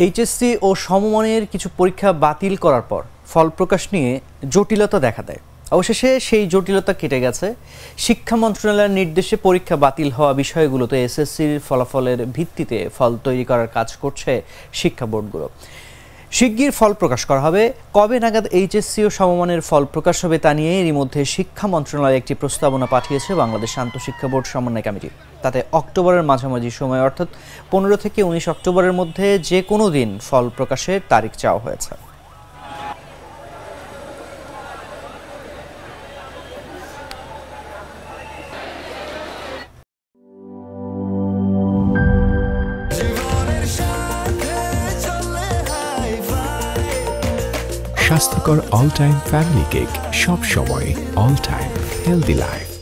HSC ও সমমানের কিছু পরীক্ষা বাতিল করার পর ফল প্রকাশ নিয়ে জটিলতা দেখা দেয়। অবশেষে সেই জটিলতা কেটে গেছে। শিক্ষা মন্ত্রণালয়ের নির্দেশে পরীক্ষা বাতিল হওয়া বিষয়গুলোতে এসএসসির ফলাফলের ভিত্তিতে ফল তৈরি করার কাজ করছে শিক্ষা বোর্ডগুলো। শিগগির ফল প্রকাশ করা হবে। কবে নাগাদ এইচএসসি ও সমমানের ফল প্রকাশ হবে তা নিয়ে এরই মধ্যে শিক্ষা মন্ত্রণালয় একটি প্রস্তাবনা পাঠিয়েছে বাংলাদেশ আন্তঃশিক্ষা বোর্ড সমন্বয় কমিটি। তাতে অক্টোবরের মাঝামাঝি সময় অর্থাৎ 15 থেকে 19 অক্টোবরের মধ্যে যে কোনো দিন ফল প্রকাশের তারিখ চাওয়া হয়েছে। স্বাস্থ্যকর অল টাইম ফ্যামিলি কেক, সব সময় অল টাইম হেলদি লাইফ।